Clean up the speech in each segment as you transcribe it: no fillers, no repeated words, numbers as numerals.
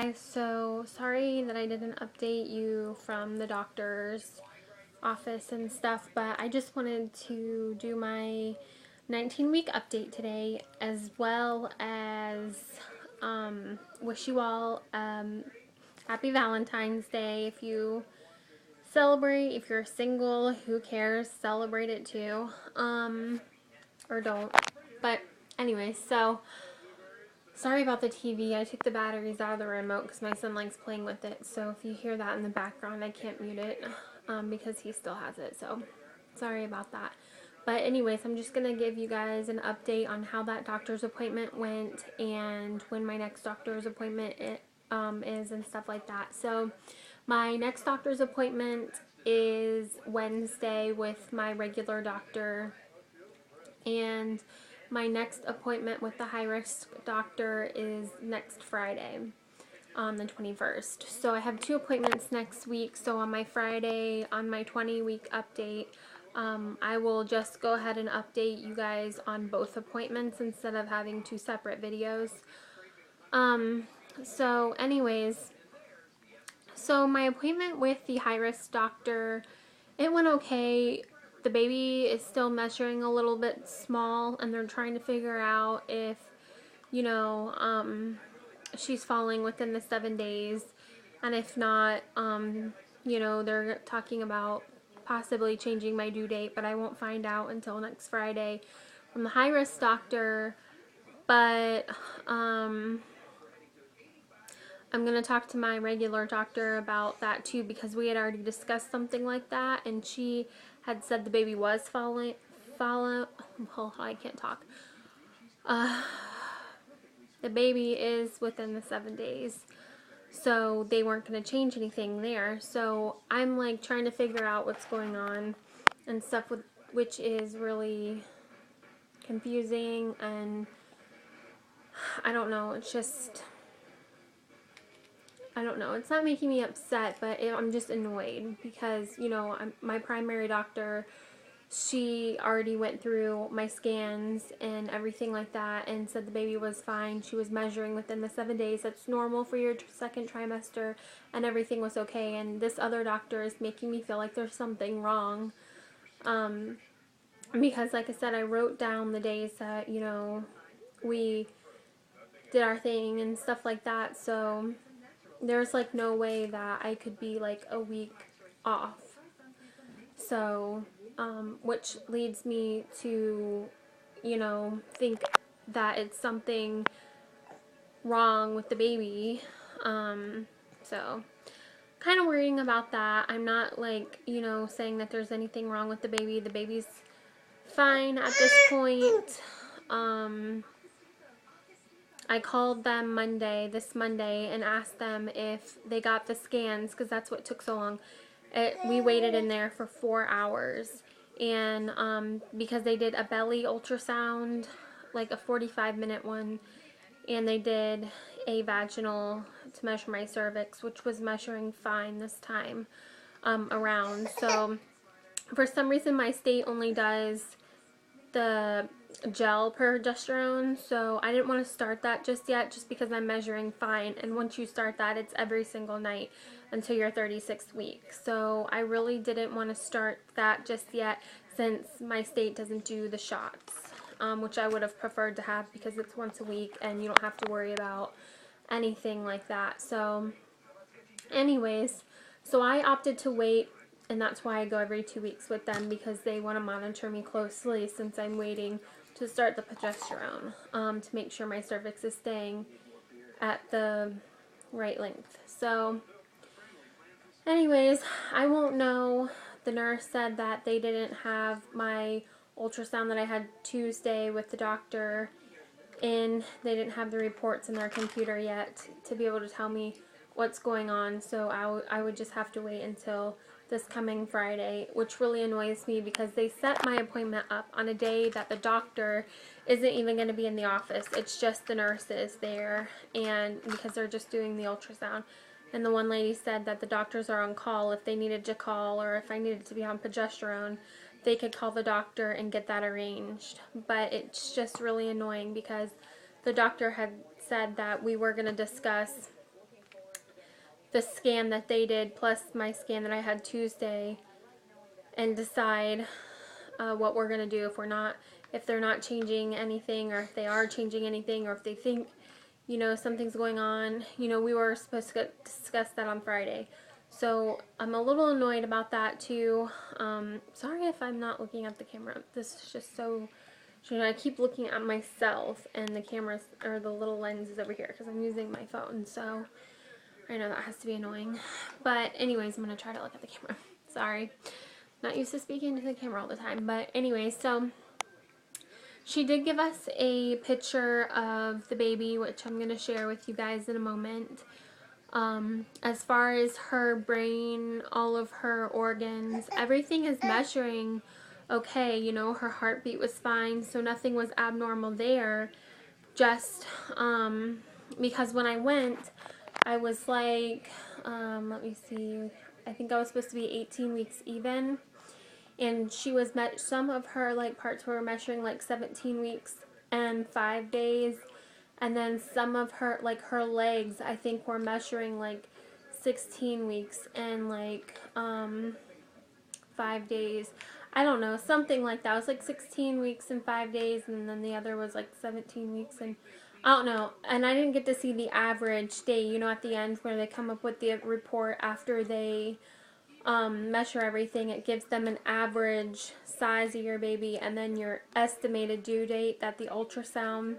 Guys, so sorry that I didn't update you from the doctor's office and stuff, but I just wanted to do my 19-week update today, as well as wish you all happy Valentine's Day. If you celebrate, if you're single, who cares, celebrate it too, or don't. But anyway, so sorry about the TV. I took the batteries out of the remote because my son likes playing with it. So if you hear that in the background, I can't mute it because he still has it. So sorry about that. But anyways, I'm just going to give you guys an update on how that doctor's appointment went and when my next doctor's appointment is and stuff like that. So my next doctor's appointment is Wednesday with my regular doctor, and my next appointment with the high-risk doctor is next Friday, on the 21st. So I have 2 appointments next week. So on my Friday, on my 20-week update, I will just go ahead and update you guys on both appointments instead of having 2 separate videos. So anyways, so my appointment with the high-risk doctor, it went okay. The baby is still measuring a little bit small, and they're trying to figure out if, she's falling within the 7 days. And if not, they're talking about possibly changing my due date, but I won't find out until next Friday from the high-risk doctor. But, I'm going to talk to my regular doctor about that too, because we had already discussed something like that, and she had said the baby was I can't talk. The baby is within the 7 days, so they weren't going to change anything there. So I'm like trying to figure out what's going on and stuff, which is really confusing, and I don't know, it's just, I don't know. It's not making me upset, but I'm just annoyed because, my primary doctor, she already went through my scans and everything like that and said the baby was fine. She was measuring within the 7 days. That's normal for your second trimester, and everything was okay. And this other doctor is making me feel like there's something wrong. Because, like I said, I wrote down the days that, we did our thing and stuff like that. So there's like no way that I could be like a week off. So, which leads me to, think that it's something wrong with the baby. So kind of worrying about that. I'm not like, saying that there's anything wrong with the baby. The baby's fine at this point. I called them this Monday, and asked them if they got the scans, because that's what took so long. We waited in there for 4 hours, and because they did a belly ultrasound, like a 45-minute one, and they did a vaginal to measure my cervix, which was measuring fine this time around. So for some reason my state only does the gel progesterone, so I didn't want to start that just yet, just because I'm measuring fine, and once you start that, it's every single night until your 36th week. So I really didn't want to start that just yet, since my state doesn't do the shots, which I would have preferred to have, because it's once a week and you don't have to worry about anything like that. So anyways, so I opted to wait, and that's why I go every 2 weeks with them, because they want to monitor me closely since I'm waiting to start the progesterone, to make sure my cervix is staying at the right length. So anyways, I won't know. The nurse said that they didn't have my ultrasound that I had Tuesday with the doctor in. They didn't have the reports in their computer yet to be able to tell me what's going on, so I would just have to wait until this coming Friday, which really annoys me, because they set my appointment up on a day that the doctor isn't even going to be in the office. It's just the nurses there, and because they're just doing the ultrasound. And the one lady said that the doctors are on call if they needed to call, or if I needed to be on progesterone, they could call the doctor and get that arranged. But it's just really annoying, because the doctor had said that we were going to discuss the scan that they did plus my scan that I had Tuesday and decide what we're going to do if they're not changing anything, or if they are changing anything, or if they think, something's going on. We were supposed to discuss that on Friday. So I'm a little annoyed about that too. Sorry if I'm not looking at the camera. This is just so, I keep looking at myself and the cameras, or the little lens is over here because I'm using my phone. So I know that has to be annoying. But anyways, I'm going to try to look at the camera. Sorry. Not used to speaking to the camera all the time. But anyway, so she did give us a picture of the baby, which I'm going to share with you guys in a moment. As far as her brain, all of her organs, everything is measuring okay. Her heartbeat was fine, so nothing was abnormal there. Just because when I went, I was like, let me see, I think I was supposed to be 18 weeks even. And she was some of her parts were measuring 17 weeks and 5 days, and then some of her her legs I think were measuring 16 weeks and 5 days. I don't know, something like that. It was 16 weeks and 5 days, and then the other was 17 weeks and I don't know. And I didn't get to see the average day, at the end where they come up with the report after they measure everything. It gives them an average size of your baby and then your estimated due date that the ultrasound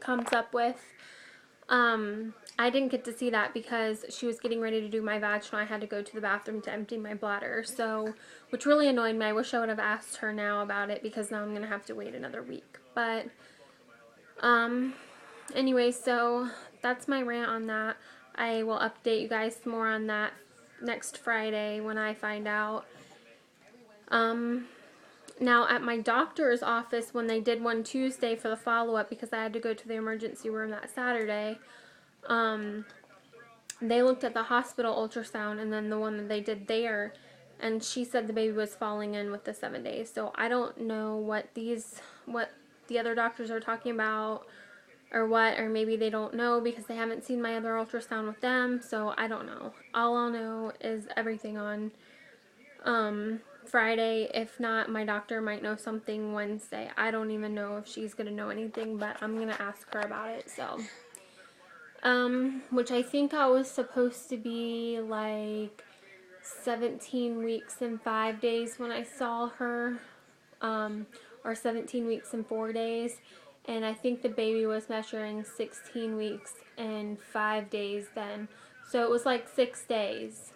comes up with. I didn't get to see that because she was getting ready to do my vaginal. I had to go to the bathroom to empty my bladder, so, which really annoyed me. I wish I would have asked her now about it because now I'm going to have to wait another week. But anyway, so that's my rant on that. I will update you guys more on that next Friday when I find out. Now at my doctor's office, when they did one Tuesday for the follow-up, because I had to go to the emergency room that Saturday, they looked at the hospital ultrasound and then the one that they did there, and she said the baby was falling in with the 7 days. So I don't know what the other doctors are talking about, or maybe they don't know because they haven't seen my other ultrasound with them, so I don't know. All I'll know is everything on Friday. If not, my doctor might know something Wednesday. I don't even know if she's going to know anything, but I'm going to ask her about it, so. Which I think I was supposed to be 17 weeks and 5 days when I saw her, or 17 weeks and 4 days. And I think the baby was measuring 16 weeks and 5 days then. So it was 6 days.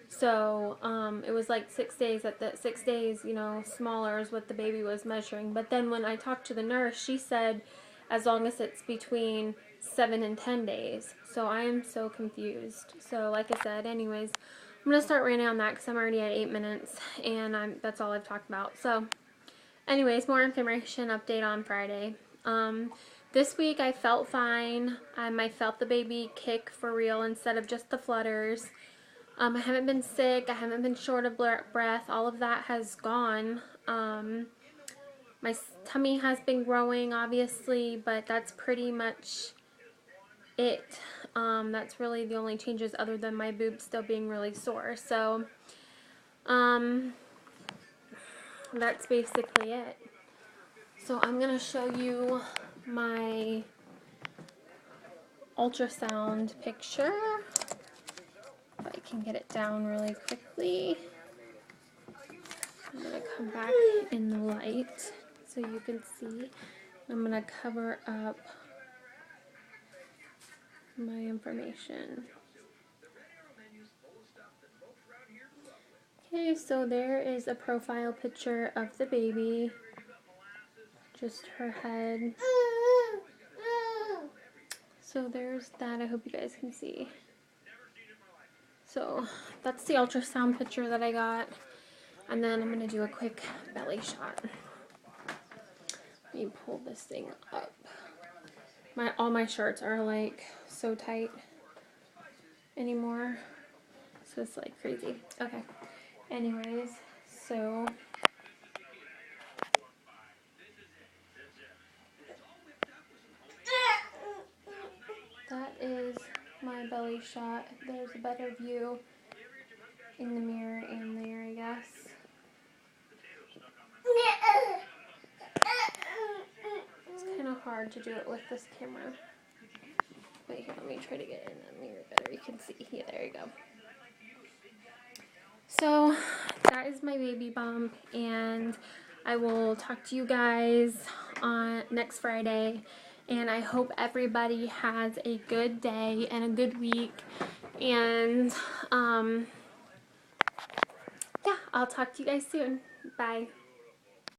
So, it was 6 days. At the 6 days, smaller is what the baby was measuring. But then when I talked to the nurse, she said as long as it's between 7 and 10 days. So I am so confused. So like I said, anyways, I'm going to start ranting on that because I'm already at 8 minutes. And that's all I've talked about. So anyways, more information update on Friday. This week I felt fine. I felt the baby kick for real instead of just the flutters. I haven't been sick. I haven't been short of breath. All of that has gone. My tummy has been growing, obviously, but that's pretty much it. That's really the only changes other than my boobs still being really sore. So, that's basically it. So I'm going to show you my ultrasound picture. If I can get it down really quickly. I'm going to come back in the light so you can see. I'm going to cover up my information. Okay, so there is a profile picture of the baby. Just her head. So there's that. I hope you guys can see. So that's the ultrasound picture that I got. And then I'm going to do a quick belly shot. Let me pull this thing up. All my shirts are so tight anymore. So it's crazy. Okay. Anyways, so that is my belly shot. There's a better view in the mirror and there, I guess. It's kind of hard to do it with this camera. Wait, here, let me try to get in the mirror better. You can see. Yeah, there you go. So, that is my baby bump, and I will talk to you guys on next Friday. And I hope everybody has a good day and a good week. And, yeah, I'll talk to you guys soon. Bye.